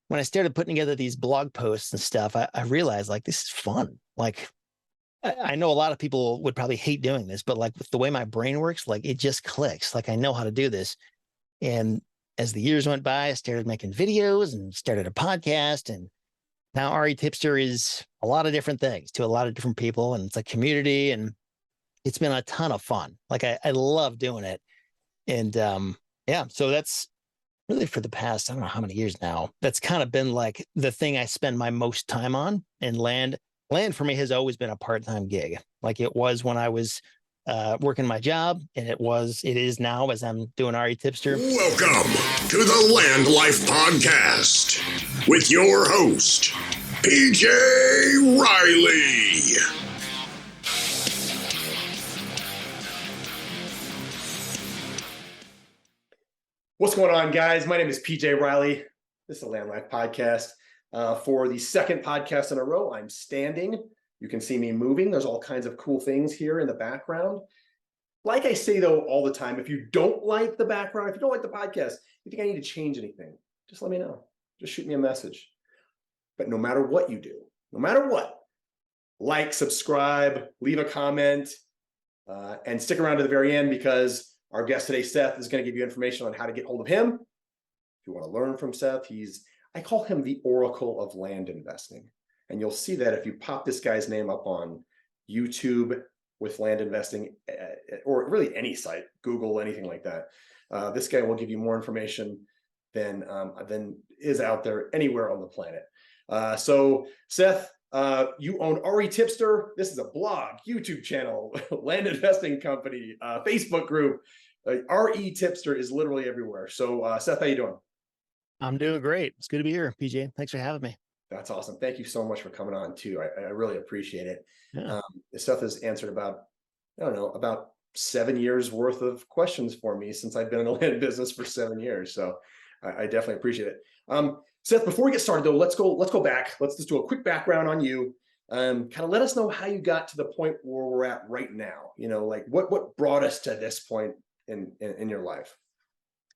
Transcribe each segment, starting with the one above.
when I started putting together these blog posts and stuff, I realized like this is fun. Like I know a lot of people would probably hate doing this, but like with the way my brain works, like it just clicks. Like I know how to do this. And as the years went by, I started making videos and started a podcast. And now ReTipster is a lot of different things to a lot of different people. And it's a community and it's been a ton of fun. Like I love doing it. And yeah, so that's really for the past, I don't know how many years now. That's kind of been like the thing I spend my most time on. And land for me has always been a part-time gig. Like it was when I was working my job, and it is now as I'm doing ReTipster. Welcome to the Land Life Podcast with your host, PJ Reilly. What's going on, guys? My name is PJ Reilly. This is the Land Life Podcast. For the second podcast in a row, I'm standing. You can see me moving. There's all kinds of cool things here in the background. Like I say, though, all the time, if you don't like the background, if you don't like the podcast, you think I need to change anything, just let me know. Just shoot me a message. But no matter what you do, no matter what, like, subscribe, leave a comment, and stick around to the very end because our guest today, Seth, is going to give you information on how to get hold of him. If you want to learn from Seth, I call him the Oracle of land investing. And you'll see that if you pop this guy's name up on YouTube with land investing, or really any site, Google, anything like that. This guy will give you more information than is out there anywhere on the planet. So Seth, you own ReTipster. This is a blog, YouTube channel, land investing company, Facebook group. ReTipster is literally everywhere. So Seth, how you doing? I'm doing great. It's good to be here, PJ. Thanks for having me. That's awesome. Thank you so much for coming on too. I really appreciate it. Yeah. Seth has answered about 7 years worth of questions for me since I've been in the land business for 7 years. So I definitely appreciate it. Seth, before we get started though, let's go back. Let's just do a quick background on you. Kind of let us know how you got to the point where we're at right now. You know, like what brought us to this point in your life?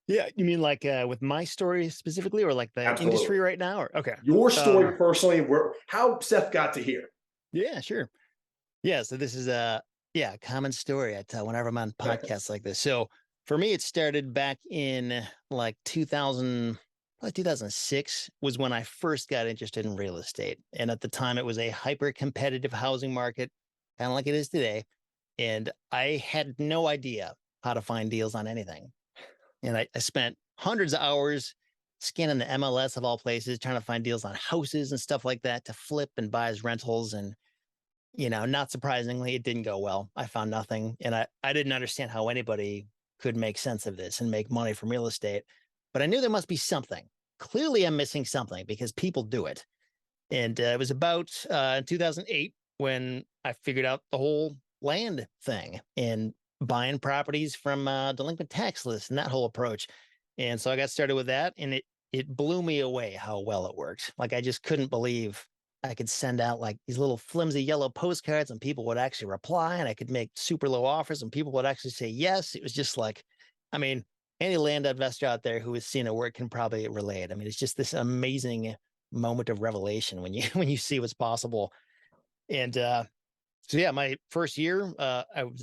Yeah, you mean like with my story specifically, or like the Absolutely. industry right now? Or okay, your story personally, how Seth got to here. Yeah, sure. Yeah, so this is a common story I tell whenever I'm on podcasts like this. So for me, it started back in like 2006 was when I first got interested in real estate. And at the time, it was a hyper competitive housing market, kind of like it is today. And I had no idea how to find deals on anything. And I spent hundreds of hours scanning the MLS of all places, trying to find deals on houses and stuff like that to flip and buy as rentals. And, not surprisingly, it didn't go well. I found nothing. And I didn't understand how anybody could make sense of this and make money from real estate. But I knew there must be something. Clearly, I'm missing something because people do it. And it was about 2008 when I figured out the whole land thing and buying properties from delinquent tax lists and that whole approach. And so I got started with that, and it blew me away how well it worked. Like I just couldn't believe I could send out like these little flimsy yellow postcards and people would actually reply, and I could make super low offers and people would actually say yes. It was just like, I mean, any land investor out there who has seen it work can probably relate. I mean, it's just this amazing moment of revelation when you see what's possible. And so yeah, my first year,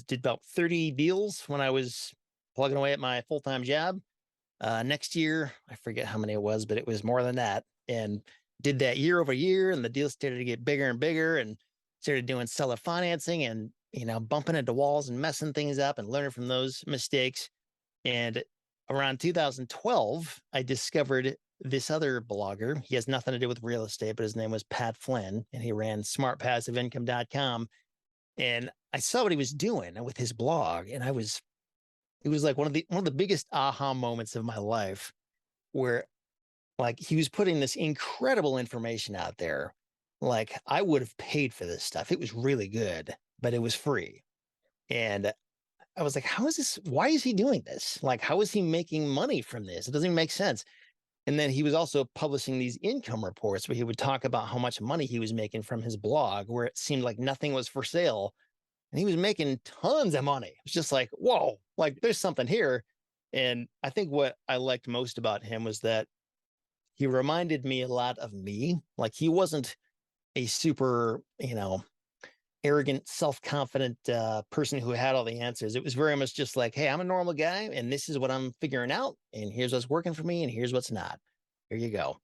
did about 30 deals when I was plugging away at my full-time job. Next year, I forget how many it was, but it was more than that. And did that year over year, and the deals started to get bigger and bigger, and started doing seller financing and, bumping into walls and messing things up and learning from those mistakes. And around 2012, I discovered this other blogger. He has nothing to do with real estate, but his name was Pat Flynn, and he ran smartpassiveincome.com. And I saw what he was doing with his blog, and it was like one of the biggest aha moments of my life, where like he was putting this incredible information out there. Like I would have paid for this stuff. It was really good, but it was free. And I was like, why is he doing this? Like, how is he making money from this? It doesn't even make sense. And then he was also publishing these income reports where he would talk about how much money he was making from his blog, where it seemed like nothing was for sale. And he was making tons of money. It's just like, whoa, like there's something here. And I think what I liked most about him was that he reminded me a lot of me. Like he wasn't a super, arrogant, self-confident person who had all the answers. It was very much just like, hey, I'm a normal guy and this is what I'm figuring out. And here's what's working for me and here's what's not. Here you go.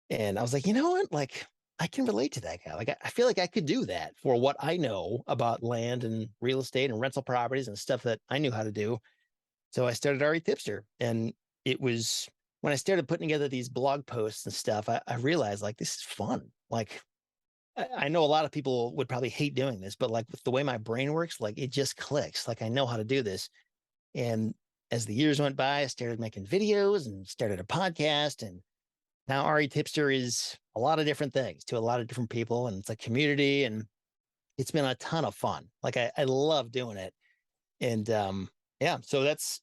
And I was like, you know what? Like, I can relate to that guy. Like, I feel like I could do that for what I know about land and real estate and rental properties and stuff that I knew how to do. So I started ReTipster. And it was when I started putting together these blog posts and stuff, I realized like, this is fun. Like, I know a lot of people would probably hate doing this, but like with the way my brain works, like it just clicks. Like I know how to do this. And as the years went by, I started making videos and started a podcast. And now ReTipster is a lot of different things to a lot of different people. And it's a community and it's been a ton of fun. Like I love doing it. And yeah, so that's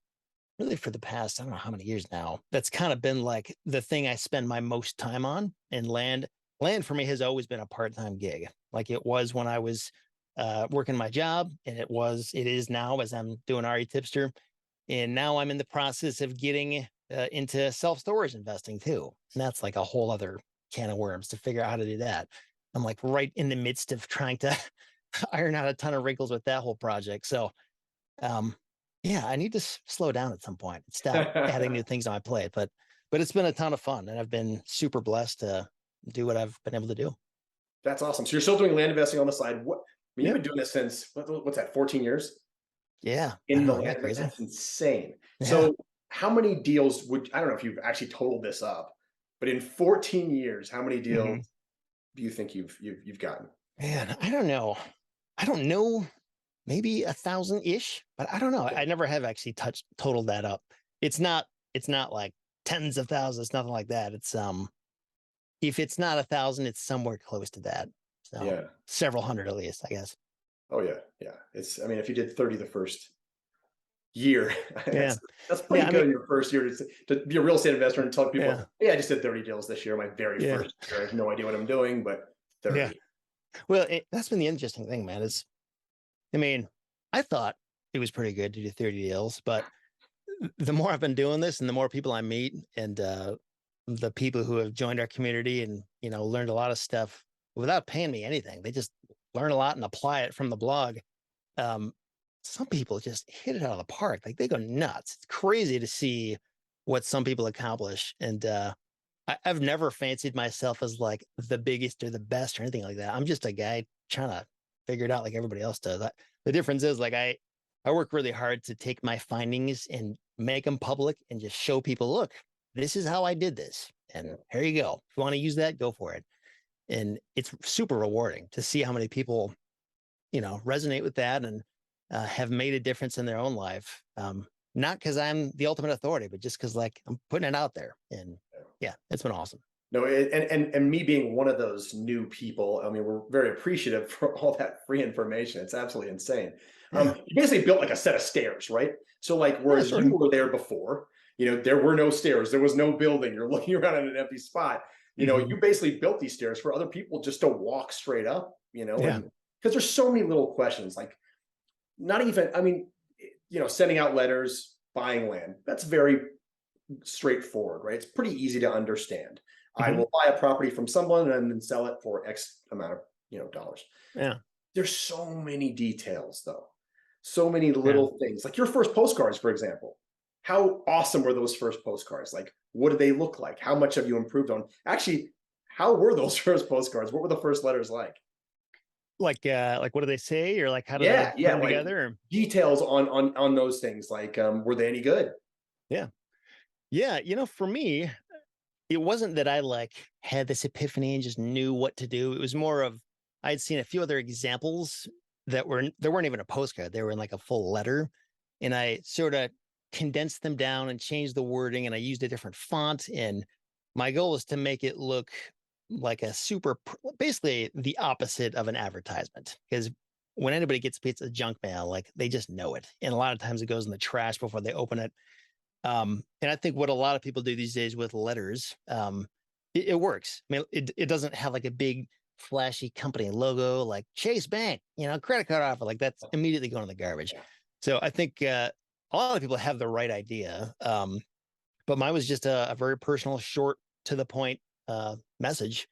really for the past, I don't know how many years now, that's kind of been like the thing I spend my most time on. And land for me has always been a part-time gig. Like it was when I was working my job, and it is now as I'm doing ReTipster. And now I'm in the process of getting into self-storage investing too. And that's like a whole other can of worms to figure out how to do that. I'm like right in the midst of trying to iron out a ton of wrinkles with that whole project. So yeah, I need to slow down at some point and stop adding new things on my plate. But it's been a ton of fun, and I've been super blessed to do what I've been able to do. That's awesome. So you're still doing land investing on the side. You've Yep. been doing this since what's that, 14 years? Yeah. In the Isn't that land, crazy? that's insane. Yeah. So how many deals I don't know if you've actually totaled this up, but in 14 years, how many deals do you think you've gotten? Man, I don't know. Maybe 1,000-ish, but I don't know. Okay. I never have actually totaled that up. It's not like tens of thousands, nothing like that. It's if it's not 1,000, it's somewhere close to that. So Yeah. several hundred at least, I guess. Oh yeah. Yeah. I mean, if you did 30 the first year, Yeah. that's pretty Yeah, I good mean, in your first year to be a real estate investor and tell people, yeah. hey, I just did 30 deals this year, my very Yeah. first year. I have no idea what I'm doing, but 30. Yeah. Well, that's been the interesting thing, man. I mean, I thought it was pretty good to do 30 deals, but the more I've been doing this and the more people I meet and the people who have joined our community and, learned a lot of stuff without paying me anything, they just learn a lot and apply it from the blog. Some people just hit it out of the park. Like they go nuts. It's crazy to see what some people accomplish. And I've never fancied myself as like the biggest or the best or anything like that. I'm just a guy trying to figure it out like everybody else does. The difference is like I work really hard to take my findings and make them public and just show people, look, this is how I did this. And here you go. If you want to use that, go for it. And it's super rewarding to see how many people, resonate with that and have made a difference in their own life. Not because I'm the ultimate authority, but just because like I'm putting it out there. And yeah, it's been awesome. No, and me being one of those new people, I mean, we're very appreciative for all that free information. It's absolutely insane. Yeah. You basically built like a set of stairs, right? So like, whereas sort you of. were there before, there were no stairs, there was no building. You're looking around at an empty spot. You basically built these stairs for other people just to walk straight up. Yeah. And because there's so many little questions, like not even, I mean, sending out letters, buying land. That's very straightforward, right? It's pretty easy to understand. I will buy a property from someone and then sell it for X amount of dollars. Yeah. There's so many details though. So many little things. Like your first postcards, for example. How awesome were those first postcards? Like, what did they look like? How much have you improved on? Actually, how were those first postcards? What were the first letters like? Like what do they say? Or like how do they put them like together? Or... details on those things. Like, were they any good? Yeah. Yeah. For me, it wasn't that I like had this epiphany and just knew what to do. It was more of I'd seen a few other examples that weren't even a postcard. They were in like a full letter. And I sort of condensed them down and changed the wording. And I used a different font. And my goal was to make it look like basically the opposite of an advertisement. Because when anybody gets pizza junk mail, like they just know it. And a lot of times it goes in the trash before they open it. And I think what a lot of people do these days with letters, it works. I mean, it doesn't have like a big flashy company logo like Chase Bank, credit card offer, like that's immediately going in the garbage. So I think a lot of people have the right idea. But mine was just a very personal, short to the point message,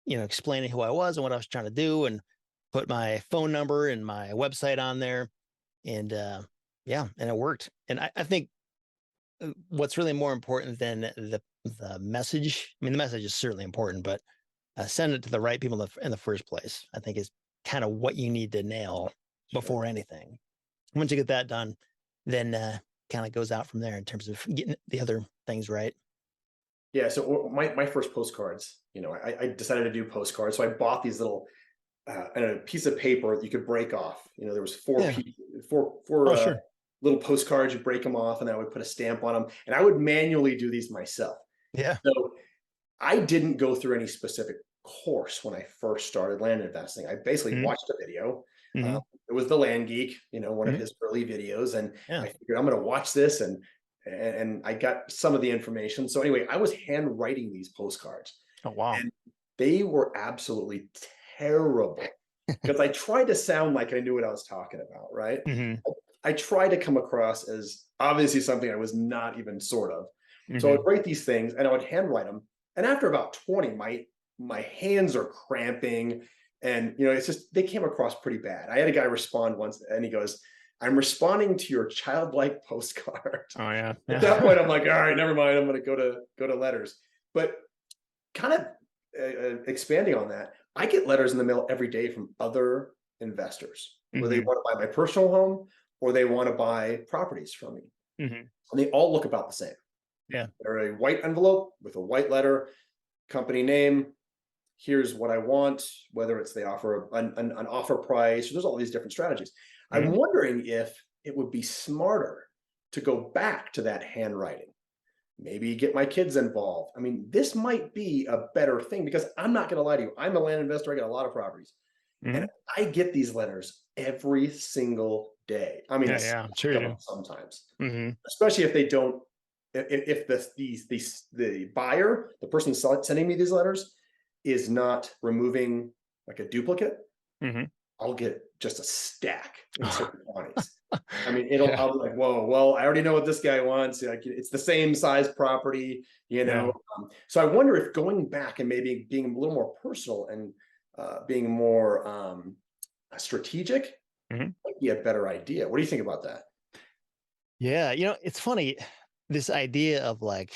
explaining who I was and what I was trying to do, and put my phone number and my website on there. And yeah, and it worked. And I think what's really more important than the message, I mean, the message is certainly important, but send it to the right people in the first place, I think is kind of what you need to nail before anything. Once you get that done, then kind of goes out from there in terms of getting the other things right. Yeah. So my first postcards, I decided to do postcards. So I bought these little, and a piece of paper that you could break off. There was four Sure. little postcards. You break them off, and I would put a stamp on them. And I would manually do these myself. Yeah. So I didn't go through any specific course when I first started land investing. I basically watched a video. It was the Land Geek, one of his early videos, and I figured I'm going to watch this, and I got some of the information. So anyway, I was handwriting these postcards. Oh wow! And they were absolutely terrible because I tried to sound like I knew what I was talking about. Right? I tried to come across as obviously something I was not even sort of. So I would write these things and I would handwrite them. And after about 20, my hands are cramping. And, it's just, they came across pretty bad. I had a guy respond once and he goes, "I'm responding to your childlike postcard." Oh yeah. At that point, I'm like, all right, never mind. I'm going to go to letters. But kind of expanding on that, I get letters in the mail every day from other investors where they want to buy my personal home or they want to buy properties from me. And they all look about the same. Yeah. They're a white envelope with a white letter, company name. Here's what I want, whether it's they offer an offer price, or there's all these different strategies. I'm wondering if it would be smarter to go back to that handwriting, maybe get my kids involved. I mean, this might be a better thing because I'm not going to lie to you. I'm a land investor. I got a lot of properties and I get these letters every single day. I mean, I'm sure you do. Sometimes, especially if they don't, if the buyer, the person sending me these letters is not removing like a duplicate, I'll get just a stack in certain quantities. I mean, I'll be like, whoa, well, I already know what this guy wants. Like, it's the same size property, so I wonder if going back and maybe being a little more personal and being more strategic might be a better idea. What do you think about that? Yeah, it's funny, this idea of like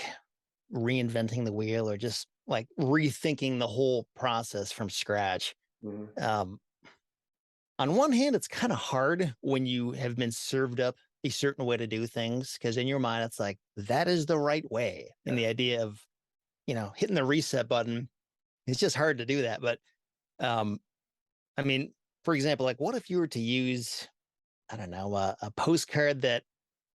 reinventing the wheel or just like rethinking the whole process from scratch. On one hand, it's kind of hard when you have been served up a certain way to do things, because in your mind, it's like, that is the right way. And the idea of, hitting the reset button, it's just hard to do that. But I mean, for example, like what if you were to use, I don't know, a postcard that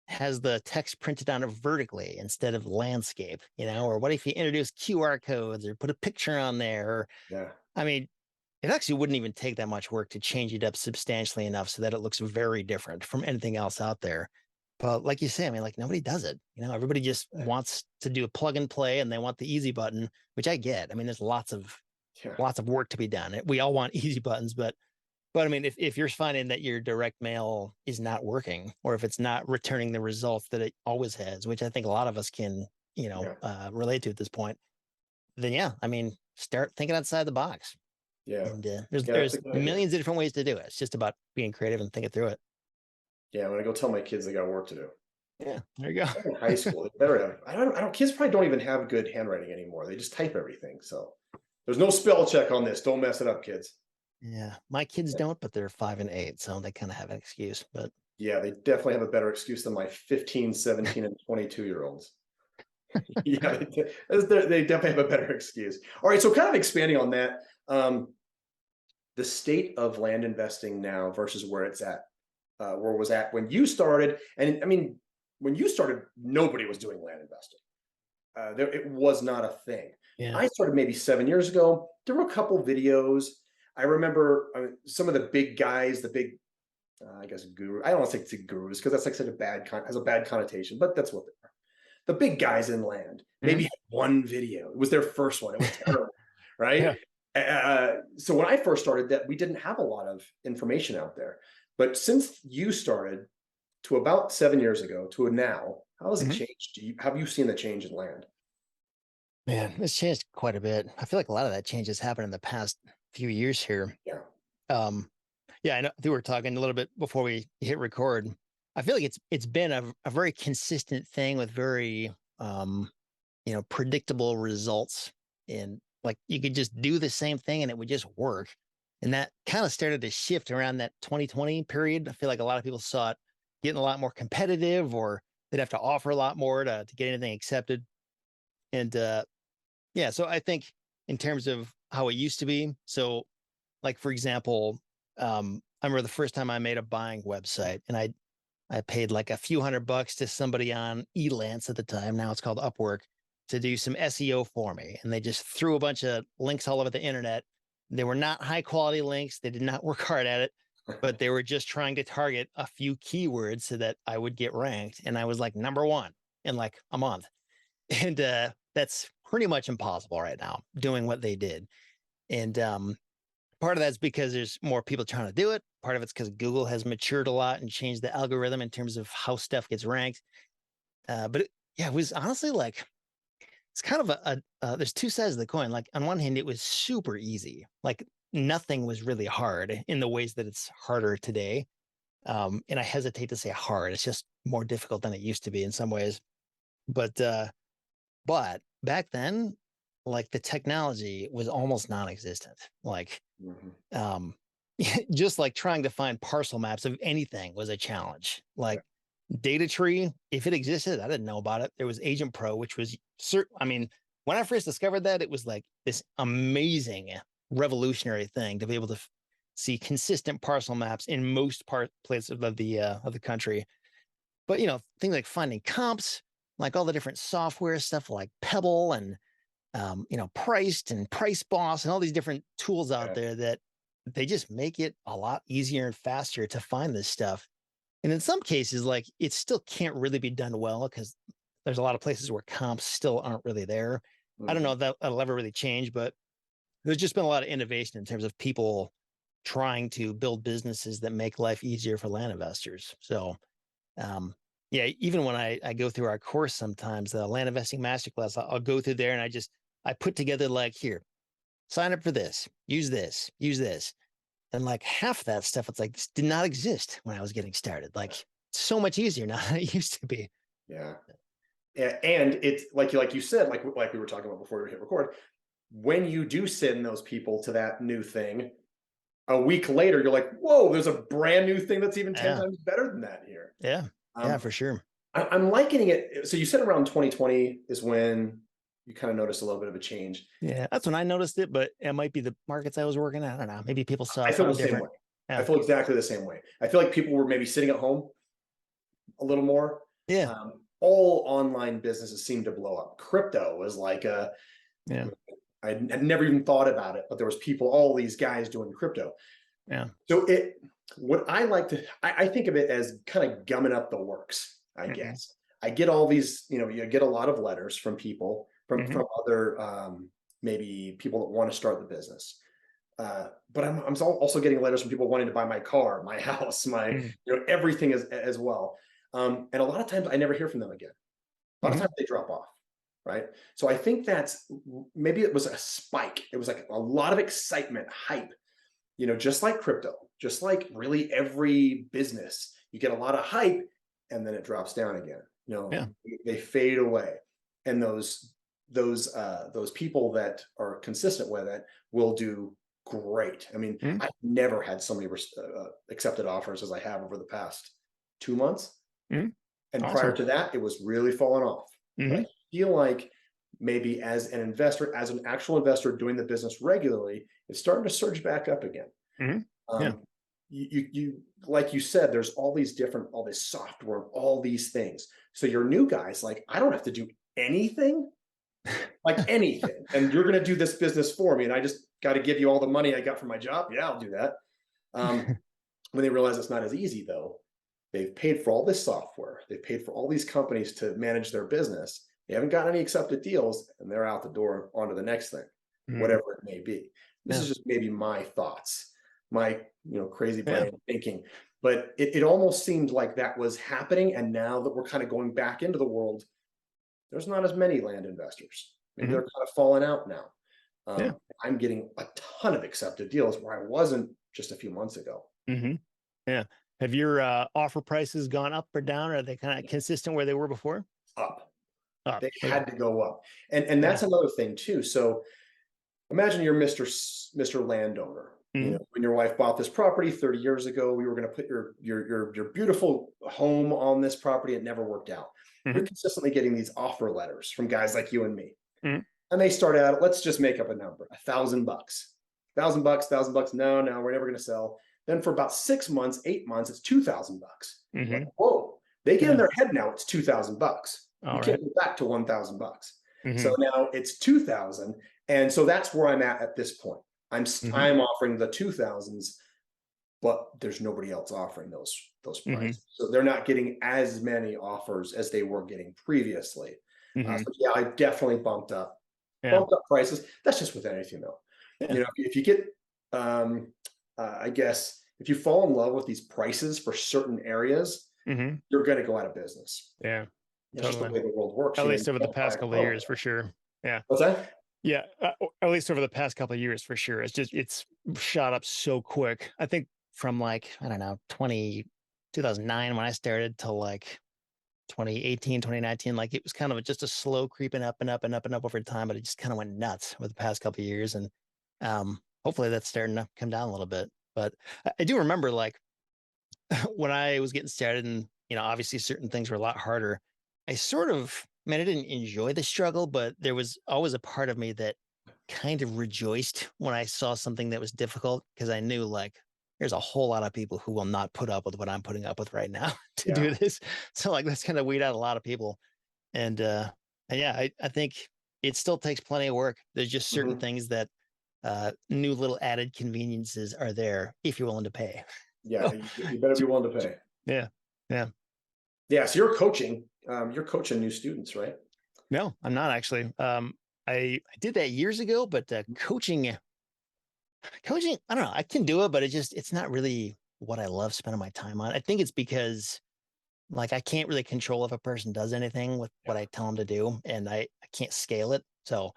has the text printed on it vertically instead of landscape, or what if you introduce QR codes or put a picture on there? I mean, it actually wouldn't even take that much work to change it up substantially enough so that it looks very different from anything else out there. But like you say, I mean, like nobody does it. Everybody just wants to do a plug and play and they want the easy button, which I get. I mean, there's lots of work to be done. We all want easy buttons, but I mean, if you're finding that your direct mail is not working, or if it's not returning the results that it always has, which I think a lot of us can, relate to at this point, then yeah, I mean, start thinking outside the box. Yeah. And there's millions of different ways to do it. It's just about being creative and thinking through it. Yeah, I'm gonna go tell my kids they got work to do. Yeah, there you go. In high school, they better have. I don't. Kids probably don't even have good handwriting anymore. They just type everything. So there's no spell check on this. Don't mess it up, kids. Yeah, my kids don't, but they're 5 and 8, so they kind of have an excuse. But yeah, they definitely have a better excuse than my 15, 17, and 22-year-olds. Yeah, they definitely have a better excuse. All right, so kind of expanding on that, the state of land investing now versus where it's at, where it was at when you started. And I mean, when you started, nobody was doing land investing. It was not a thing. Yeah. I started maybe 7 years ago. There were a couple videos. I remember some of the big guys, the big, I guess, guru. I don't want to say gurus because that's like such a has a bad connotation, but that's what they are. The big guys in land maybe had one video. It was their first one. It was terrible, right? Yeah. So when I first started, that we didn't have a lot of information out there. But since you started, to about 7 years ago to now, how has it changed? Have you seen the change in land? Man, it's changed quite a bit. I feel like a lot of that change has happened in the past few years here. Yeah. Um, yeah, I know we were talking a little bit before we hit record. I feel like it's been a very consistent thing with very predictable results. And like you could just do the same thing and it would just work. And that kind of started to shift around that 2020 period. I feel like a lot of people saw it getting a lot more competitive, or they'd have to offer a lot more to get anything accepted. And yeah, so I think in terms of how it used to be, so like for example, I remember the first time I made a buying website, and I paid like a few $100 to somebody on Elance at the time. Now it's called Upwork, to do some SEO for me. And they just threw a bunch of links all over the internet. They were not high quality links. They did not work hard at it, but they were just trying to target a few keywords so that I would get ranked. And I was like #1 in like a month. And that's pretty much impossible right now doing what they did. And part of that's because there's more people trying to do it. Part of it's because Google has matured a lot and changed the algorithm in terms of how stuff gets ranked. It was honestly like, it's kind of there's two sides of the coin. Like on one hand, it was super easy. Like nothing was really hard in the ways that it's harder today. And I hesitate to say hard. It's just more difficult than it used to be in some ways. But back then, like the technology was almost non-existent. Like just like trying to find parcel maps of anything was a challenge. Like data tree, if it existed, I didn't know about it. There was Agent Pro, which was I mean, when I first discovered that, it was like this amazing revolutionary thing to be able to see consistent parcel maps in most places of the country. But things like finding comps, like all the different software stuff like Pebble and Priced and Price Boss and all these different tools out there that they just make it a lot easier and faster to find this stuff. And in some cases, like it still can't really be done well because there's a lot of places where comps still aren't really there. I don't know if that'll ever really change, but there's just been a lot of innovation in terms of people trying to build businesses that make life easier for land investors. So, yeah, even when I go through our course, sometimes the land investing masterclass, I'll go through there and I put together like, here, sign up for this, use this, use this. And like half that stuff, it's like, this did not exist when I was getting started. Like so much easier now than it used to be. Yeah. And it's like you said, like we were talking about before we hit record, when you do send those people to that new thing, a week later, you're like, whoa, there's a brand new thing that's even 10 times better than that here. Yeah. Yeah, for sure. I'm likening it. So you said around 2020 is when you kind of noticed a little bit of a change. Yeah, that's when I noticed it, but it might be the markets I was working at. I don't know. Maybe people saw I feel the different. same way. Yeah. I feel exactly the same way. I feel like people were maybe sitting at home a little more. Yeah. All online businesses seem to blow up. Crypto was like I had never even thought about it, but there was all these guys doing crypto. Yeah. So what I like to, I think of it as kind of gumming up the works, I guess. I get all these, you get a lot of letters from people, from other, maybe people that want to start the business. But I'm also getting letters from people wanting to buy my car, my house, my, everything as well. And a lot of times I never hear from them again. A lot of times they drop off. Right. So I think maybe it was a spike. It was like a lot of excitement, hype, just like crypto, just like really every business, you get a lot of hype and then it drops down again. They fade away. And those people that are consistent with it will do great. I mean, I've never had so many accepted offers as I have over the past 2 months. And prior to that, it was really falling off. But I feel like maybe as an investor, as an actual investor doing the business regularly, it's starting to surge back up again. You like you said, there's all this software, all these things. So your new guys, like, I don't have to do anything, like anything. And you're going to do this business for me. And I just got to give you all the money I got from my job. Yeah, I'll do that. When they realize it's not as easy though, they've paid for all this software. They've paid for all these companies to manage their business. They haven't got any accepted deals and they're out the door onto the next thing, whatever it may be. This is just maybe my thoughts, my, crazy brain thinking, but it almost seemed like that was happening. And now that we're kind of going back into the world, there's not as many land investors. Maybe they're kind of falling out now. Yeah. I'm getting a ton of accepted deals where I wasn't just a few months ago. Yeah. Have your offer prices gone up or down? Or are they kind of consistent where they were before? Up. Up. They Okay. had to go up. And that's another thing too. So imagine you're Mr. Landowner. You know, when your wife bought this property 30 years ago, we were going to put your beautiful home on this property. It never worked out. You're consistently getting these offer letters from guys like you and me. And they start out, let's just make up a number, $1,000, $1,000. No, we're never going to sell. Then for about 6 months, 8 months, it's $2,000. Like, whoa, they get in their head now. It's $2,000. You can't go back to $1,000. So now it's 2,000. And so that's where I'm at this point. I'm offering the 2,000s, but there's nobody else offering those prices. So they're not getting as many offers as they were getting previously. So yeah, I definitely bumped up prices. That's just with anything though. You know, if you get, I guess, if you fall in love with these prices for certain areas, you're going to go out of business. Yeah. That's just the way the world works. At least over the past couple of years, for sure. Yeah. What's that? Yeah. At least over the past couple of years, for sure. It's shot up so quick. I think from like, I don't know, 2009 when I started to like 2018, 2019, like it was kind of just a slow creeping up and up and up and up over time, but it just kind of went nuts over the past couple of years. And hopefully that's starting to come down a little bit. But I do remember like when I was getting started and, you know, obviously certain things were a lot harder. I I didn't enjoy the struggle, but there was always a part of me that kind of rejoiced when I saw something that was difficult because I knew like there's a whole lot of people who will not put up with what I'm putting up with right now to do this. So like that's kind of weed out a lot of people. And yeah, I think it still takes plenty of work. There's just certain things that new little added conveniences are there if you're willing to pay. Yeah, you better be willing to pay. Yeah. So you're coaching new students, right? No, I'm not actually. I did that years ago, but coaching, I don't know. I can do it, but it's not really what I love spending my time on. I think it's because like I can't really control if a person does anything with what I tell them to do, and I can't scale it. So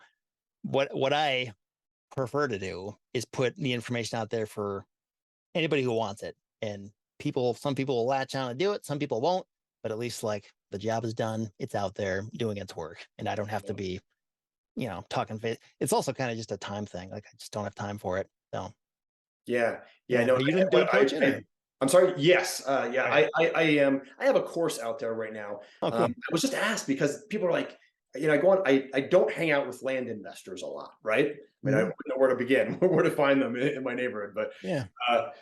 what I prefer to do is put the information out there for anybody who wants it. And some people will latch on and do it, some people won't, but at least like the job is done, it's out there doing its work, and I don't have to be, you know, talking face. It's also kind of just a time thing. Like I just don't have time for it. So no, are you doing coaching? I'm sorry. Yes. I am. I have a course out there right now. Oh, cool. I was just asked because people are like, you know, I don't hang out with land investors a lot, right? I mean, I wouldn't know where to begin, where to find them in my neighborhood. But yeah.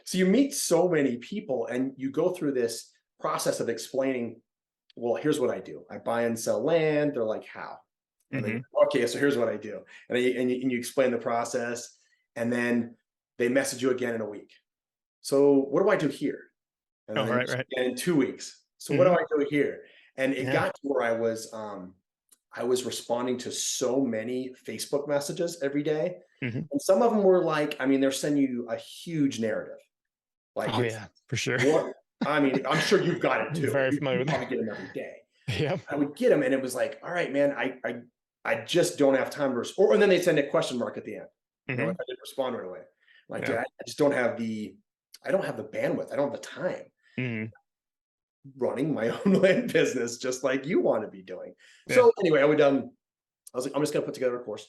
So you meet so many people and you go through this process of explaining, well, here's what I do. I buy and sell land. They're like, how? And then, okay, so here's what I do. And you explain the process, and then they message you again in a week. So what do I do here? And then right. in 2 weeks. So what do I do here? And it got to where I was responding to so many Facebook messages every day. And some of them were like, I mean, they're sending you a huge narrative. Like, yeah, for sure. I mean, I'm sure you've got it too. Very familiar you with probably that. get them every day. Yeah. I would get them and it was like, all right, man, I just don't have time to respond. And then they send a question mark at the end. You know, if I didn't respond right away. Like, dude, I just don't have the bandwidth. I don't have the time running my own land business, just like you want to be doing. Yeah. So anyway, I was like, I'm just going to put together a course.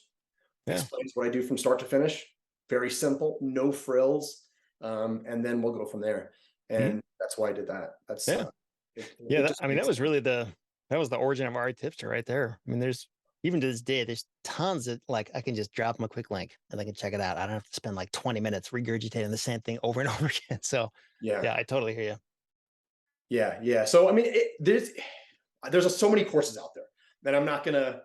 Explains what I do from start to finish. Very simple, no frills. And then we'll go from there. And that's why I did that. That's that was really that was the origin of ReTipster right there. I mean, there's even to this day, there's tons of like, I can just drop them a quick link and they can check it out. I don't have to spend like 20 minutes regurgitating the same thing over and over again. So yeah, I totally hear you. Yeah. So, I mean, there's so many courses out there that I'm not gonna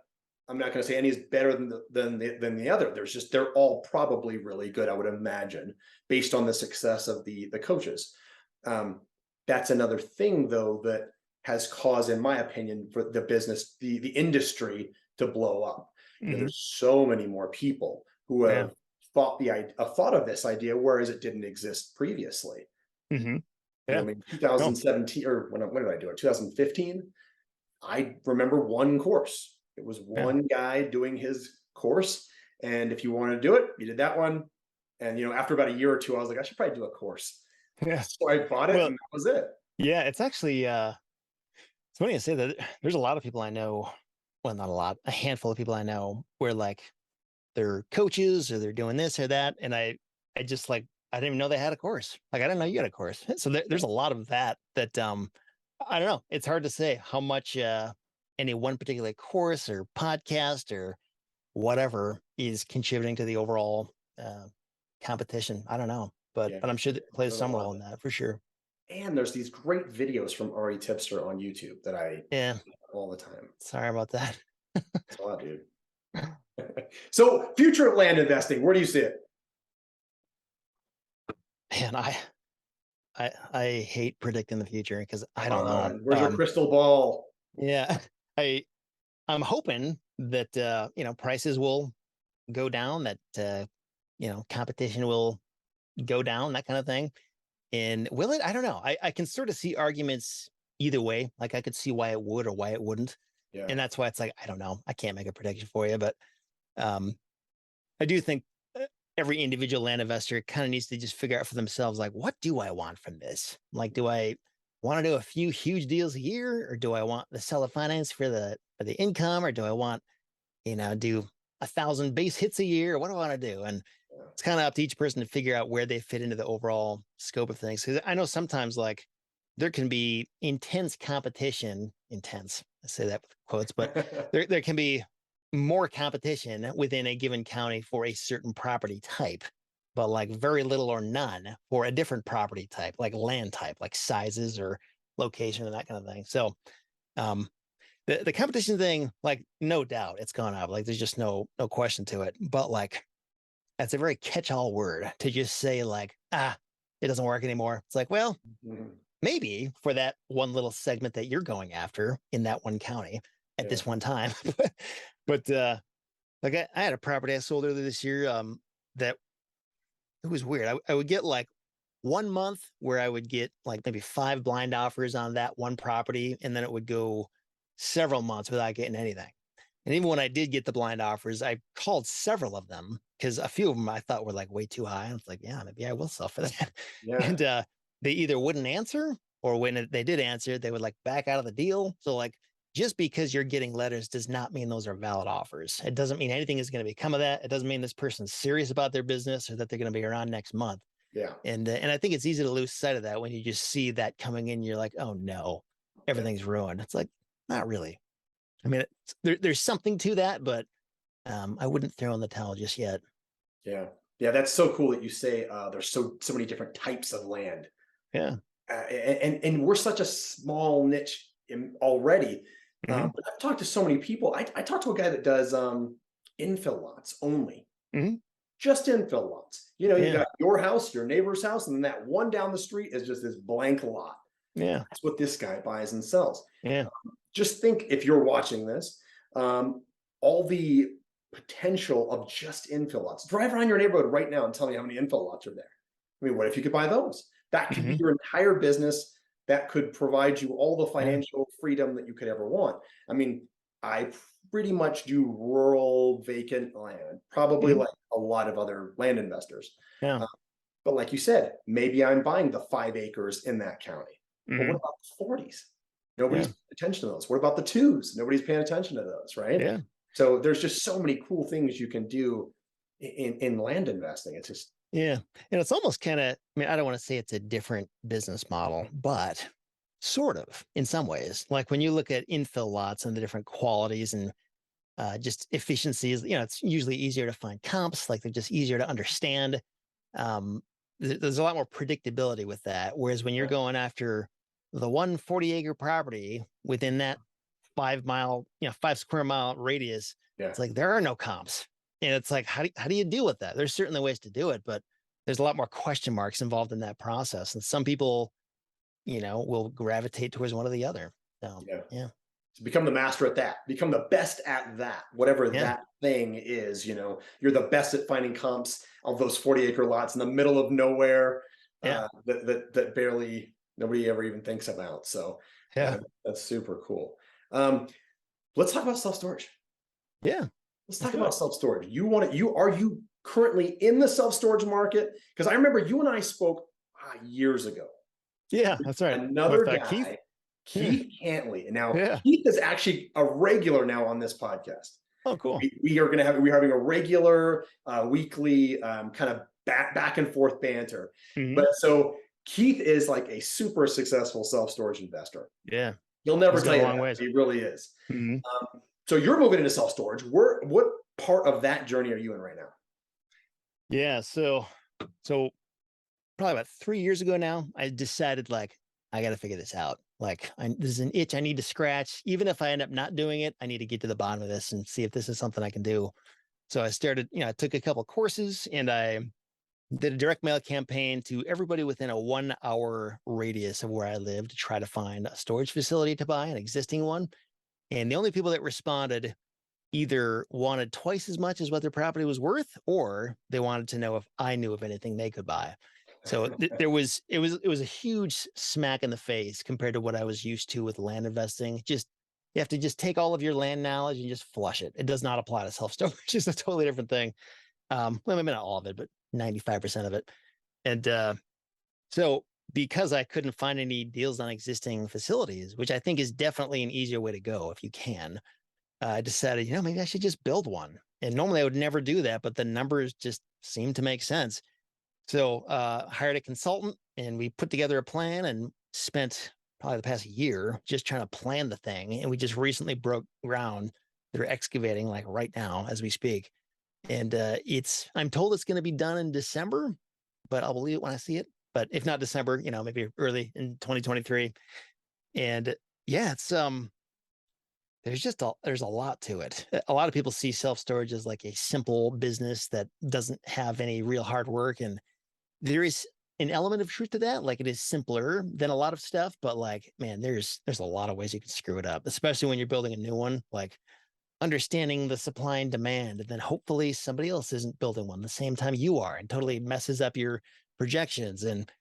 say any is better than the other. They're all probably really good, I would imagine, based on the success of the coaches. That's another thing though, that has caused, in my opinion, for the business, the industry to blow up. You know, there's so many more people who have thought of this idea, whereas it didn't exist previously. You know, I mean, 2017 or when did I do it? 2015. I remember one course It was Yeah. one guy doing his course. And if you want to do it, you did that one. And, after about a year or two, I was like, I should probably do a course. Yeah. So I bought it Well, and that was it. yeah, it's actually it's funny to say that there's a lot of people I know, well, not a lot, a handful of people I know where like they're coaches or they're doing this or that. And I just like, I didn't even know they had a course. Like, I didn't know you had a course. So there's a lot of that, I don't know. It's hard to say how much, any one particular course or podcast or whatever is contributing to the overall, competition. I don't know, Yeah. but I'm sure that it plays There's a some lot role of in it. that for sure. And there's these great videos from ReTipster on YouTube that I Yeah. all the time. Sorry about that. It's a lot, dude. So future land investing, where do you see it? Man, I hate predicting the future because I Come don't know. on, where's your crystal ball? Yeah, I I'm hoping that prices will go down, that competition will go down, that kind of thing. And will it? I don't know. I can sort of see arguments either way. Like I could see why it would or why it wouldn't. Yeah. And that's why it's like, I don't know. I can't make a prediction for you, but um I do think every individual land investor kind of needs to just figure out for themselves, like, what do I want from this? Like, do I want to do a few huge deals a year, or do I want the seller finance for the income, or do I want, do 1,000 base hits a year? What do I want to do? And it's kind of up to each person to figure out where they fit into the overall scope of things. Because I know sometimes like there can be intense competition, intense. I say that with quotes, but there can be more competition within a given county for a certain property type, but like very little or none for a different property type, like land type, like sizes or location and that kind of thing. So um the competition thing, like no doubt it's gone up. Like there's just no question to it. But like that's a very catch-all word to just say like, it doesn't work anymore. It's like, well, Mhm. maybe for that one little segment that you're going after in that one county at Yeah. this one time. But like I had a property I sold earlier this year. That it was weird. I would get like 1 month where I would get like maybe 5 blind offers on that one property, and then it would go several months without getting anything. And even when I did get the blind offers, I called several of them because a few of them I thought were like way too high. I was like, yeah, maybe I will sell for that. Yeah. And they either wouldn't answer, or when they did answer, they would like back out of the deal. So like just because you're getting letters does not mean those are valid offers. It doesn't mean anything is going to become of that. It doesn't mean this person's serious about their business or that they're going to be around next month. Yeah. And I think it's easy to lose sight of that when you just see that coming in. You're like, oh no, everything's ruined. It's like, not really. I mean, there's something to that, but I wouldn't throw in the towel just yet. Yeah. Yeah. That's so cool that you say there's so many different types of land. Yeah. And we're such a small niche already. Hmm. But I've talked to so many people. I talked to a guy that does infill lots only, Hmm. just infill lots. You Yeah. got your house, your neighbor's house, and then that one down the street is just this blank lot. Yeah. That's what this guy buys and sells. Yeah. Just think, if you're watching this, all the potential of just infill lots. Drive around your neighborhood right now and tell me how many infill lots are there. I mean, what if you could buy those? That could be Hmm. your entire business. That could provide you all the Yeah. financial freedom that you could ever want. I mean, I pretty much do rural vacant land, probably Hmm. like a lot of other land investors. Yeah. Uh, but like you said, maybe I'm buying the 5 acres in that county. But what Hmm. about the 40s? Nobody's Yeah. paying attention to those. What about the twos? Nobody's paying attention to those, right? Yeah. So there's just so many cool things you can do in land investing. It's just Yeah. And it's almost kind of, I mean, I don't want to say it's a different business model, but sort of in some ways. Like when you look at infill lots and the different qualities and just efficiencies, it's usually easier to find comps, like they're just easier to understand. Um, there's a lot more predictability with that. Whereas when you're going after the 140-acre property within that 5 mile, 5 square mile radius, yeah. it's like there are no comps. And it's like, how do you deal with that? There's certainly ways to do it, but there's a lot more question marks involved in that process. And some people, will gravitate towards one or the other. So, Yeah. yeah. To become the master at that, become the best at that, whatever Yeah. that thing is, you're the best at finding comps of those 40-acre lots in the middle of nowhere, Yeah. that barely nobody ever even thinks about. So Yeah. that's super cool. Let's talk about self-storage. Yeah. Let's talk about self-storage. Are you currently in the self-storage market? Because I remember you and I spoke years ago. Yeah, that's right. Another With guy, Keith Cantley. And now Yeah. Keith is actually a regular now on this podcast. Oh, cool. We're having a regular weekly kind of back and forth banter. But so Keith is like a super successful self-storage investor. Yeah. He'll never He's tell got you a long that. ways. He really is. So you're moving into self-storage. What part of that journey are you in right now? Yeah. So probably about 3 years ago now, I decided like, I got to figure this out. Like this is an itch I need to scratch. Even if I end up not doing it, I need to get to the bottom of this and see if this is something I can do. So I started, I took a couple courses and I did a direct mail campaign to everybody within a 1 hour radius of where I live to try to find a storage facility to buy, an existing one. And the only people that responded either wanted twice as much as what their property was worth, or they wanted to know if I knew of anything they could buy. So it was a huge smack in the face compared to what I was used to with land investing. Just you have to just take all of your land knowledge and just flush it. It does not apply to self-storage. It's a totally different thing. Well, maybe not all of it, but 95% of it. And so because I couldn't find any deals on existing facilities, which I think is definitely an easier way to go if you can, I decided, maybe I should just build one. And normally I would never do that, but the numbers just seemed to make sense. So hired a consultant and we put together a plan and spent probably the past year just trying to plan the thing. And we just recently broke ground. They're excavating like right now as we speak. And I'm told it's going to be done in December, but I'll believe it when I see it. But if not December, maybe early in 2023. And yeah, it's there's a lot to it. A lot of people see self-storage as like a simple business that doesn't have any real hard work. And there is an element of truth to that. Like it is simpler than a lot of stuff, but like, man, there's a lot of ways you can screw it up, especially when you're building a new one, like understanding the supply and demand. And then hopefully somebody else isn't building one the same time you are and totally messes up your projections. And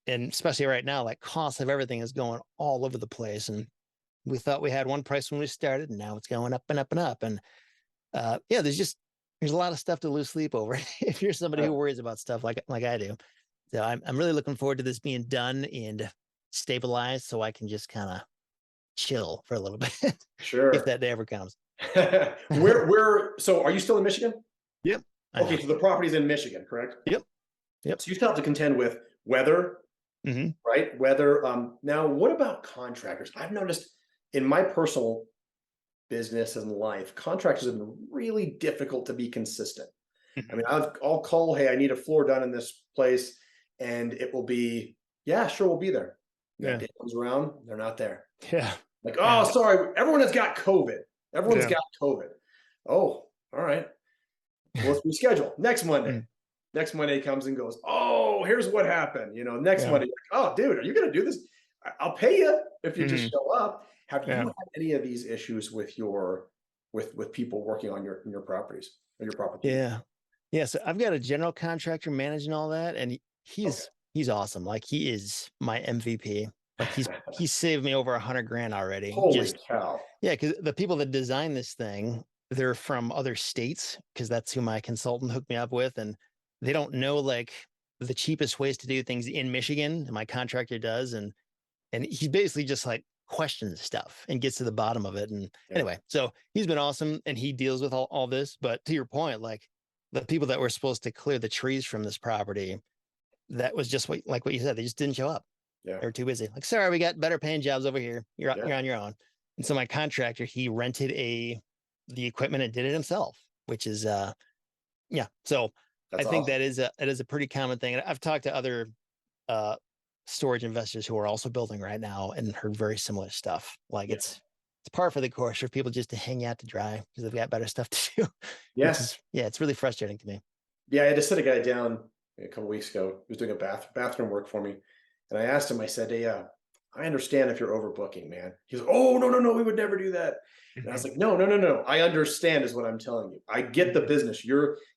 especially right now, like costs of everything is going all over the place. And we thought we had one price when we started, and now it's going up and up and up. And yeah, there's a lot of stuff to lose sleep over if you're somebody who worries about stuff like I do. So I'm really looking forward to this being done and stabilized, so I can just kind of chill for a little bit. Sure. If that day ever comes. So are you still in Michigan? Yep. Okay, so the property's in Michigan, correct? Yep. So you still have to contend with weather, right? Weather. Now, what about contractors? I've noticed in my personal business and life, contractors have been really difficult to be consistent. I mean, I'll call, hey, I need a floor done in this place, and it will be, yeah, sure, we'll be there. Yeah. Day comes around, they're not there. Yeah. Like, oh, sorry, everyone has got COVID. Everyone's got COVID. Oh, all right. Well, let's reschedule next Monday. Next Monday comes and goes, oh, here's what happened. Next Monday, oh, dude, are you going to do this? I'll pay you if you just show up. Have you had any of these issues with with people working on your properties or your property? Yeah. Yeah. So I've got a general contractor managing all that, and he's awesome. Like he is my MVP. Like he's saved me over $100,000 already. Holy cow. Yeah, because the people that design this thing, they're from other states, because that's who my consultant hooked me up with, and they don't know like the cheapest ways to do things in Michigan. And my contractor does, and he basically just like questions stuff and gets to the bottom of it. And anyway, so he's been awesome, and he deals with all this. But to your point, like the people that were supposed to clear the trees from this property, that was just what you said, they just didn't show up. Yeah. They're too busy. Like, sorry, we got better paying jobs over here. You're on your own. And so my contractor, he rented the equipment and did it himself, which is yeah. So That's I think awesome. that is a pretty common thing. And I've talked to other storage investors who are also building right now and heard very similar stuff. Like it's par for the course for people just to hang out to dry because they've got better stuff to do. Yes. It's really frustrating to me. Yeah, I had to sit a guy down a couple weeks ago. He was doing a bathroom work for me. And I asked him, I said, hey, I understand if you're overbooking, man. He was, oh, no, we would never do that. And I was like, no. I understand is what I'm telling you. I get the business.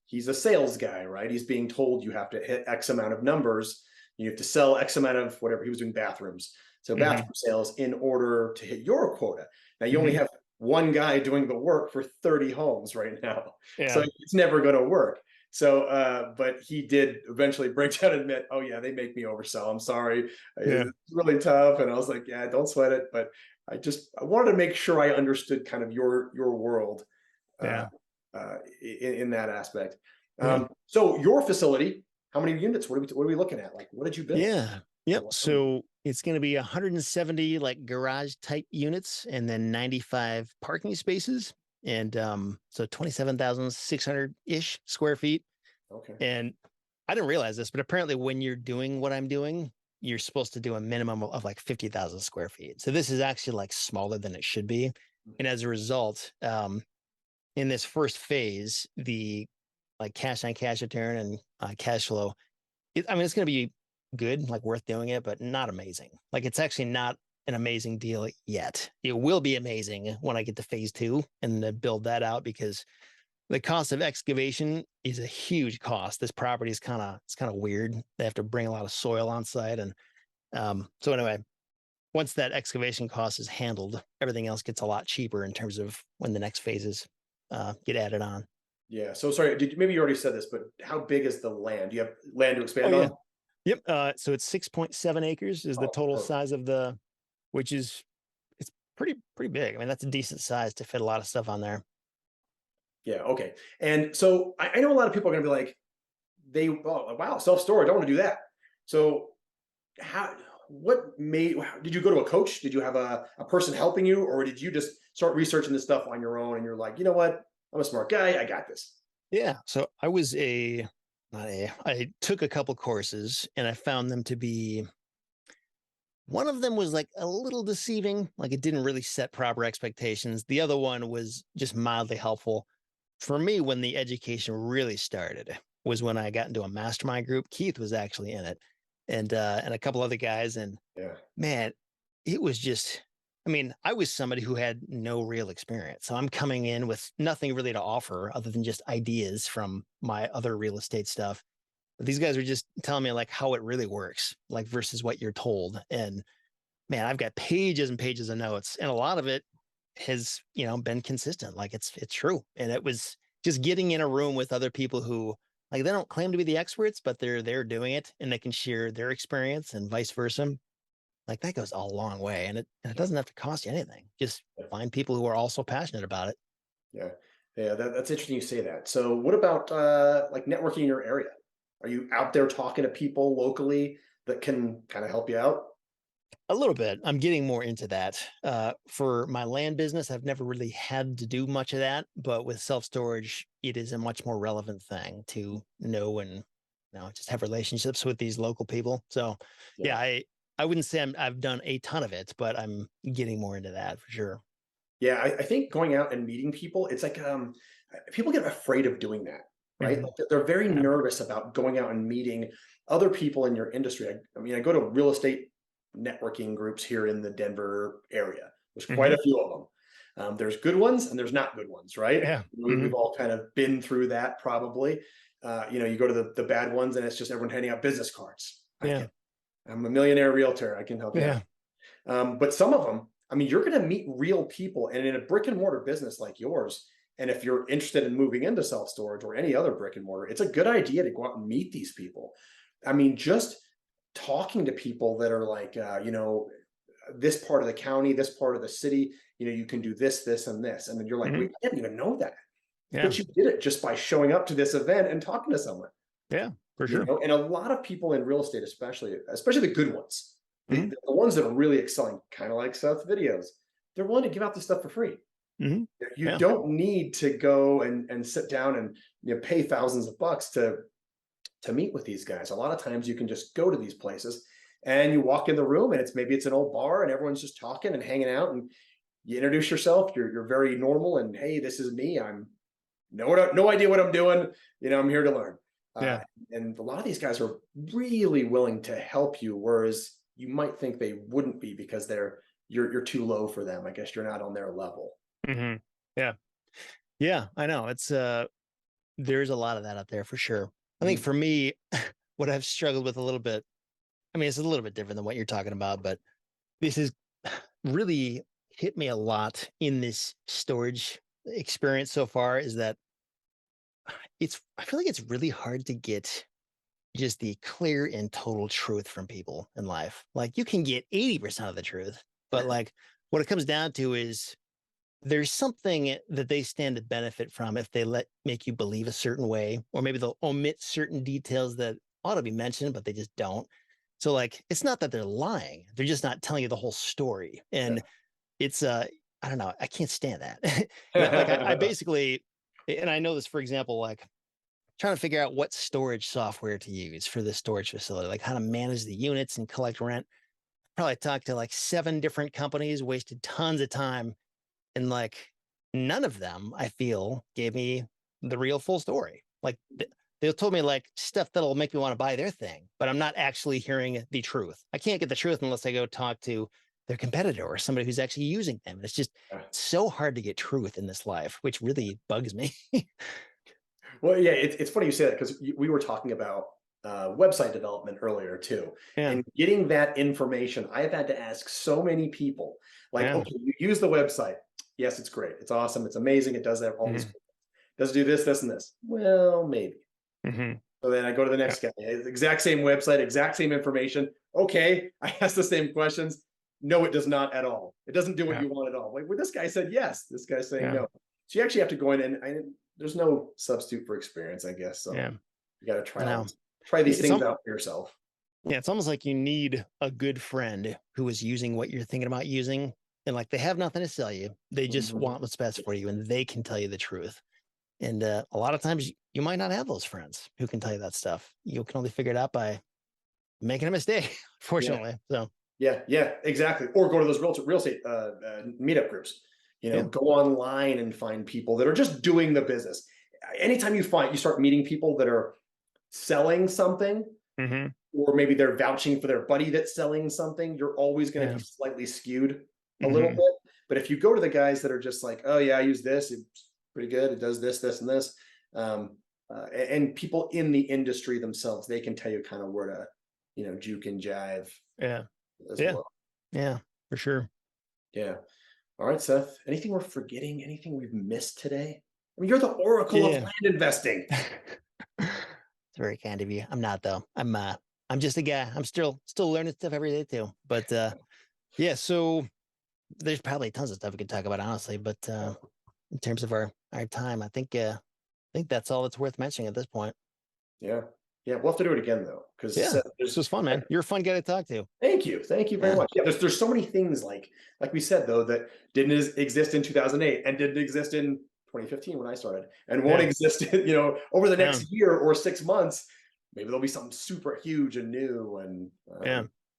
He's a sales guy, right? He's being told you have to hit X amount of numbers. You have to sell X amount of whatever. He was doing bathrooms. So bathroom sales in order to hit your quota. Now you only have one guy doing the work for 30 homes right now. So Yeah. it's never going to work. So, but he did eventually break down and admit, oh yeah, they make me oversell. I'm sorry. Yeah. It's really tough. And I was like, yeah, don't sweat it. But I wanted to make sure I understood kind of your world uh, Yeah. in that aspect. Yeah. So your facility, how many units? What are we looking at? Like, what did you build? Yeah. Yep. So it's going to be 170 like garage type units and then 95 parking spaces. And so 27,600 ish square feet. Okay. And I didn't realize this, but apparently when you're doing what I'm doing, you're supposed to do a minimum of like 50,000 square feet. So this is actually like smaller than it should be. And as a result, in this first phase, the like cash on cash return and cash flow, I mean, it's going to be good, like worth doing it, but not amazing. Like it's actually not an amazing deal yet. It will be amazing when I get to phase two and build that out because the cost of excavation is a huge cost. This property is it's kind of weird. They have to bring a lot of soil on site, and so anyway, once that excavation cost is handled, everything else gets a lot cheaper in terms of when the next phases get added on. Yeah. So sorry, maybe you already said this, but how big is the land? Do you have land to Oh expand yeah, on? yep. So it's 6.7 acres is the Oh, total perfect. size of which is it's pretty big. I mean, that's a decent size to fit a lot of stuff on there. Yeah. Okay. And so I know a lot of people are going to be like, oh, wow, self storage. I want to do that. So how? Did you go to a coach? Did you have a person helping you, or did you just start researching this stuff on your own? And you're like, you know what? I'm a smart guy. I got this. Yeah. So I was not a, I took a couple courses and I found them to be, one of them was like a little deceiving, like it didn't really set proper expectations. The other one was just mildly helpful. For me, when the education really started was when I got into a mastermind group. Keith was actually in it and a couple other guys. And Yeah. man, it was just, I mean, I was somebody who had no real experience. So I'm coming in with nothing really to offer other than just ideas from my other real estate stuff. But these guys were just telling me like how it really works, like versus what you're told. And man, I've got pages and pages of notes, and a lot of it has, been consistent. Like it's true. And it was just getting in a room with other people who like they don't claim to be the experts, but they're doing it and they can share their experience and vice versa. Like that goes a long way. And it doesn't have to cost you anything. Just Yeah. find people who are also passionate about it. Yeah. Yeah. That's interesting you say that. So what about like networking in your area? Are you out there talking to people locally that can kind of help you out? A little bit. I'm getting more into that. For my land business, I've never really had to do much of that, but with self storage, it is a much more relevant thing to know and just have relationships with these local people. So, Yeah. yeah, I wouldn't say I've done a ton of it, but I'm getting more into that for sure. Yeah, I think going out and meeting people, it's like people get afraid of doing that, right? Mhm. Like they're very Yeah. nervous about going out and meeting other people in your industry. I mean, I go to real estate networking groups here in the Denver area. There's quite Mhm. a few of them. There's good ones and there's not good ones, right? Yeah. We've all kind of been through that probably. You go to the bad ones and it's just everyone handing out business cards. Yeah. I'm a millionaire realtor. I can help you out. Yeah. But some of them, I mean, you're going to meet real people, and in a brick and mortar business like yours, and if you're interested in moving into self storage or any other brick and mortar, it's a good idea to go out and meet these people. I mean, just talking to people that are like, this part of the county, this part of the city, you can do this, this, and this, and then you're like, Mhm. wait, I didn't even know that, Yeah. but you did it just by showing up to this event and talking to someone. Yeah. For sure. And a lot of people in real estate, especially the good ones, Mhm. the ones that are really excelling, kind of like Seth's videos, they're willing to give out this stuff for free. Mhm. You Yeah. don't need to go and sit down and pay thousands of bucks to meet with these guys. A lot of times you can just go to these places and you walk in the room and maybe it's an old bar and everyone's just talking and hanging out, and you introduce yourself. You're very normal and, hey, this is me. I'm no idea what I'm doing. I'm here to learn. Uh, Yeah. and a lot of these guys are really willing to help you, whereas you might think they wouldn't be because you're too low for them. I guess you're not on their level. Mhm. Yeah. Yeah. I know. There's a lot of that out there for sure. I think Mhm. for me, what I've struggled with a little bit, I mean, it's a little bit different than what you're talking about, but this is really hit me a lot in this storage experience so far is that I feel like it's really hard to get just the clear and total truth from people in life. Like you can get 80% of the truth, but like what it comes down to is there's something that they stand to benefit from if they make you believe a certain way, or maybe they'll omit certain details that ought to be mentioned, but they just don't. So like it's not that they're lying, they're just not telling you the whole story. And it's I don't know, I can't stand that. Like I basically, and I know this, for example, like trying to figure out what storage software to use for the storage facility, like how to manage the units and collect rent. Probably talked to like 7 different companies, wasted tons of time, and like none of them, I feel, gave me the real full story. Like they told me like stuff that'll make me want to buy their thing, but I'm not actually hearing the truth. I can't get the truth unless I go talk to their competitor or somebody who's actually using them. It's just so hard to get truth in this life, which really bugs me. Well, yeah, it's funny you say that because we were talking about website development earlier too, Yeah. and getting that information. I have had to ask so many people, like, okay, you use the website. Yes, it's great. It's awesome. It's amazing. It does that all these. Does it do this, this, and this? Well, maybe. So then I go to the next guy. Exact same website, exact same information. Okay, I ask the same questions. No, it does not at all. It doesn't do what you want at all. Like, well, this guy said yes. This guy's saying no. So you actually have to go in and there's no substitute for experience, I guess. So you got to try these things out for yourself. Yeah, it's almost like you need a good friend who is using what you're thinking about using, and like they have nothing to sell you. They just want what's best for you, and they can tell you the truth. And a lot of times you might not have those friends who can tell you that stuff. You can only figure it out by making a mistake, fortunately. So yeah, exactly. Or go to those real estate meetup groups. Go online and find people that are just doing the business. Anytime you start meeting people that are selling something, or maybe they're vouching for their buddy that's selling something, you're always going to be slightly skewed a little bit. But if you go to the guys that are just like, oh yeah, I use this, it's pretty good, it does this, this, and this, and people in the industry themselves, they can tell you kind of where to, juke and jive. Well. Yeah, for sure. Yeah. All right, Seth, anything we're forgetting? Anything we've missed today? I mean, you're the oracle of land investing. It's very kind of you. I'm not though. I'm just a guy. I'm still learning stuff every day too. But yeah, so there's probably tons of stuff we could talk about, honestly. But in terms of our time, I think that's all that's worth mentioning at this point. Yeah. We'll have to do it again though, because this was fun, man. You're a fun guy to talk to. Thank you very much. Yeah, there's so many things like we said though that didn't exist in 2008 and didn't exist in 2015 when I started, and won't exist over the next year or 6 months. Maybe there'll be something super huge and new and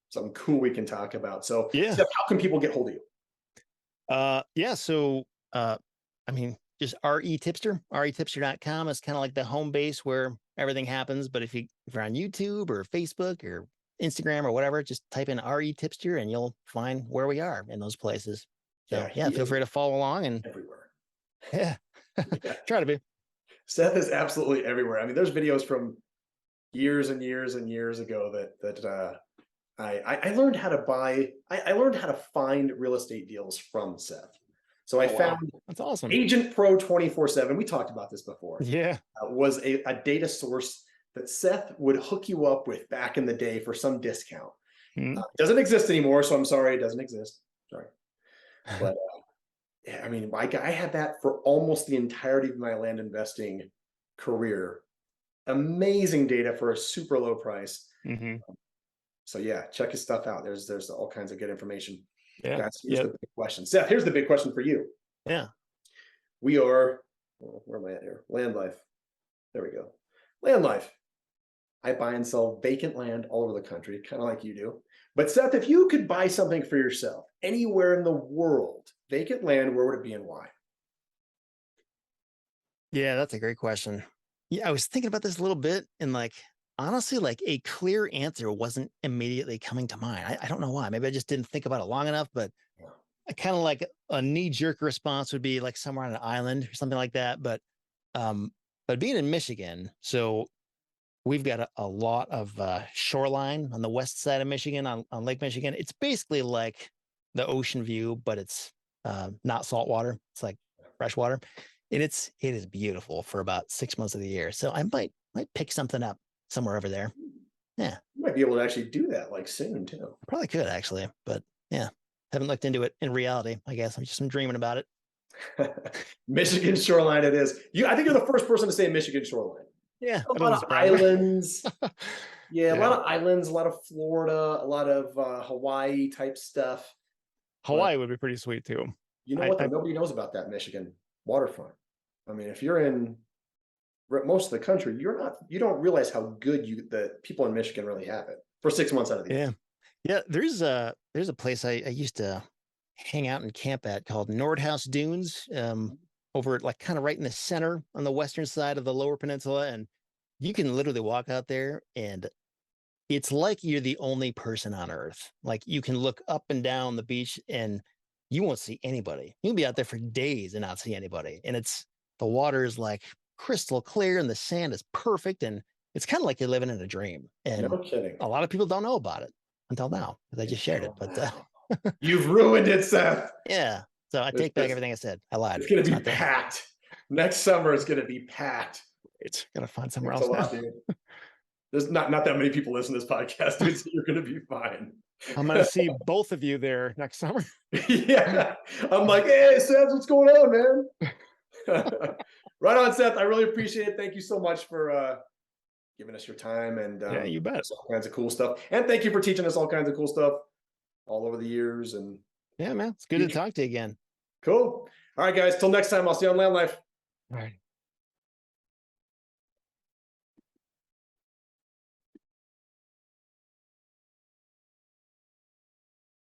something cool we can talk about. So Steph, how can people get hold of you? So I mean, just ReTipster.com is kind of like the home base where everything happens. But if you're on YouTube or Facebook or Instagram or whatever, just type in ReTipster and you'll find where we are in those places. So feel free to follow along and everywhere. Try to be. Seth is absolutely everywhere. I mean, there's videos from years and years and years ago that I learned how to buy. I learned how to find real estate deals from Seth. So I found that's awesome. Agent Pro 24/7. We talked about this before. Yeah, was a data source that Seth would hook you up with back in the day for some discount. Doesn't exist anymore, so I'm sorry it doesn't exist. Sorry, but I mean, I had that for almost the entirety of my land investing career. Amazing data for a super low price. So check his stuff out. There's all kinds of good information. Guys, here's the big question. Seth, here's the big question for you. We are, where am I at here? LandLife. There we go. LandLife. I buy and sell vacant land all over the country, kind of like you do. But Seth, if you could buy something for yourself anywhere in the world, vacant land, where would it be and why? Yeah, that's a great question. Yeah, I was thinking about this a little bit, and honestly, a clear answer wasn't immediately coming to mind. I don't know why. Maybe I just didn't think about it long enough, but I kind of like a knee-jerk response would be like somewhere on an island or something like that. But being in Michigan, so we've got a lot of shoreline on the west side of Michigan, on Lake Michigan. It's basically like the ocean view, but it's not salt water. It's like fresh water. And it is beautiful for about 6 months of the year. So I might pick something up somewhere over there. Yeah. You might be able to actually do that like soon too. Probably could actually, but yeah, haven't looked into it in reality. I guess I'm dreaming about it. Michigan shoreline it is. I think you're the first person to say Michigan shoreline. Yeah. A lot of islands. Yeah, a Yeah. lot of islands, a lot of Florida, a lot of Hawaii type stuff. Hawaii would be pretty sweet too. You know what? Nobody knows about that Michigan waterfront. I mean, if you're in most of the country, you don't realize how good the people in Michigan really have it for 6 months out of the year. Yeah. There's a place I used to hang out and camp at called Nordhaus Dunes, over like kind of right in the center on the western side of the Lower Peninsula. And you can literally walk out there and it's like you're the only person on earth. Like you can look up and down the beach and you won't see anybody. You'll be out there for days and not see anybody. And the water is like crystal clear and the sand is perfect. And it's kind of like you're living in a dream. And No kidding. a lot of people don't know about it until now because I just shared it. But you've ruined it, Seth. yeah. So I take back everything I said. I lied. It's going to be packed. Next summer is going to be packed. It's going to find somewhere else now. There's not that many people listen to this podcast, dude, so you're going to be fine. I'm going to see both of you there next summer. Yeah. I'm like, hey, Seth, what's going on, man? Right on, Seth. I really appreciate it. Thank you so much for giving us your time and yeah, you bet. all kinds of cool stuff. And thank you for teaching us all kinds of cool stuff all over the years. And yeah, man, it's good to talk to you again. Cool. All right, guys. Till next time, I'll see you on LandLife. All right.